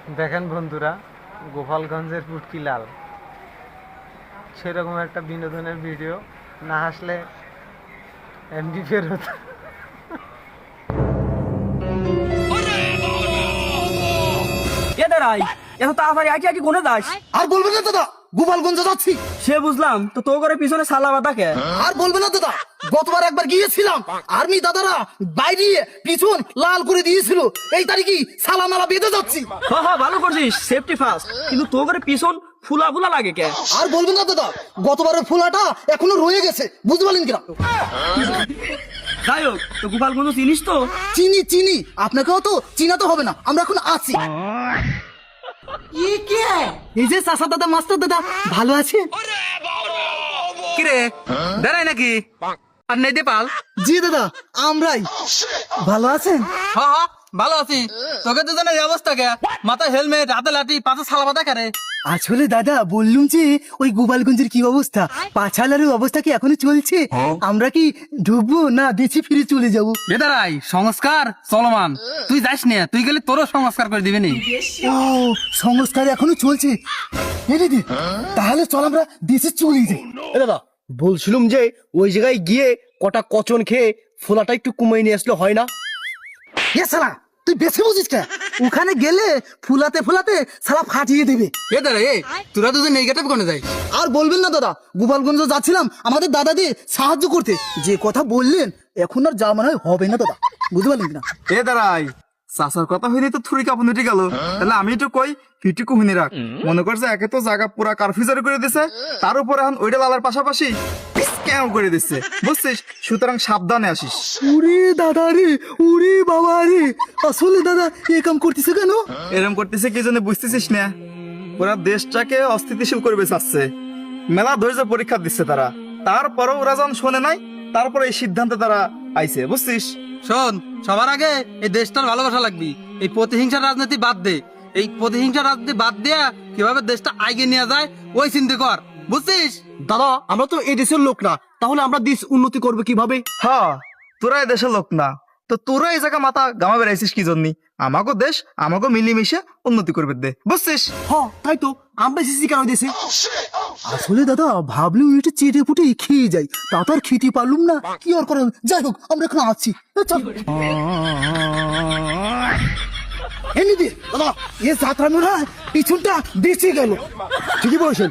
দেখেন বন্ধুরা, গোপালগঞ্জের পুটকি লাল সেরকম একটা বিনোদনের ভিডিও না আসলে এমবি ফের হতো। এত তাড়াতাড়ি আগে আগে কোনে যাস? আর বলবে না দাদা, গোপালগঞ্জ যাচ্ছি। সে বুঝলাম, তো তোর করে পিছনে সালা বাতা কে? আর বলবে না দাদা, গতবার একবার গিয়েছিলাম, আর্মি দাদারা বাইরে পিছন লাল করে দিয়েছিল। এই তারিখে সালা মালা বেঁধে যাচ্ছি। হ্যাঁ ভালো করছিস, সেফটি ফার্স্ট। কিন্তু তোর করে পিছন ফুলা ফুলা লাগে কে? আর বলবেন না দাদা, গতবারের ফুলাটা এখনো রয়ে গেছে, বুঝতে পারলেন কিনা? যাই হোক, তো গোপালগঞ্জ চিনিস তো? চিনি চিনি, আপনাকেও তো চিনাতে হবে না, আমরা এখন আছি। এই যে চাষা দাদা, মাস্টার দাদা, ভালো আছে? কিরে দাঁড়াই নাকি আর নেই দেপাল? জি দাদা, আমরাই। ভালো আছেন? হ্যাঁ ভালো আছি। তোকে দুজনের এই অবস্থা কে? মাথায় হেলমেট, হাতে লাঠি, পাশে সালা পাতা কারে? আসলে দাদা বললুম যে ওই গোপালগঞ্জের কি অবস্থা, পাছালার অবস্থা কি এখনো চলছে? আমরা কি ঢুকবো না দেশে ফিরে চলে যাবো? বেদারাই সংস্কার চলমান, তুই যাস না, তুই গেলে তোরও সংস্কার করে দিবি নি। ও, সংস্কার এখনো চলছে? এ দিদি, তাহলে চল আমরা দেশে চলে যাই। দাদা বলছিলাম যে ওই জায়গায় গিয়ে কটা কচন খেয়ে ফোলাটা একটু কমিয়ে নিয়ে আসলে হয় না? এ শালা, তুই বেশি বুঝিস কে? ওখানে গেলে ফুলাতে ফুলাতে শালা ফাটিয়ে দেবে। বেদারাই তোরা দুজন নেগেটিভ কোনে যাই? আর বলবেন না দাদা, গোপালগঞ্জ যাচ্ছিলাম আমাদের দাদা দিয়ে সাহায্য করতে, যে কথা বললেন এখন আর যা মনে হয় হবে না দাদা, বুঝতে পারলেন কিনা? এ দাঁড়াই, চাষার কথা হইলে তো থুরি কাপড় উঠে গেল। তাহলে আমি একটু কই ফিটি কুহিনী রাখ। মনে করছে একে তো জায়গা পুরা কারফিউ জারি করে দিছে, তার উপর এখন ওইটা লালার পাশাপাশি স্ক্যাম করে দিচ্ছে, বুঝছিস? সুতরাং সাবধানে আসিস। ওরে দাদা রে, ওরে বাবা রে, আসলে দাদা এ কাম করতেছে কেন? এরম করতেছে কি জন্য বুঝতেছিস না? ওরা দেশটাকে অস্থিতিশীল করবে চাচ্ছে, মেলা ধৈর্য পরীক্ষা দিচ্ছে তারা। তারপরও ওরা যখন শোনে নাই, তারপরে এই সিদ্ধান্তে তারা আইছে, বুঝছিস? শোন, সবার আগে এই দেশটার ভালোবাসা লাগবি। এই প্রতিহিংসার রাজনীতি বাদ দে। এই প্রতিহিংসার রাজনীতি বাদ দিয়া কিভাবে দেশটা আগে নিয়ে যায় ওই চিন্তা কর, বুঝছিস? দাদা আমরা তো এই দেশের লোক না, তাহলে আমরা দেশ উন্নতি করবো কিভাবে? হ্যাঁ, তোরা এই দেশের লোক না তো তোরা এই জায়গা মাথা গামা বেড়াইছিস কি জন্য? আমাকে দেশ আমাকে মিলিমিশে উন্নতি করবে দে, বুঝছিস? হ্যাঁ তাই তো, আমরা এসেছি কেন দেশে? আসলে দাদা ভাবলেও এটা চেটে ফুটে খেয়ে যাই, তা তো আর খেতে পারলুম না, কি আর করা যাবে? যাই হোক, আমরা এখন আছি। চল এমনি দাদা, এ যাত্রা মনে হয় পিছনটা বেঁচে গেল। ঠিকই বলছেন,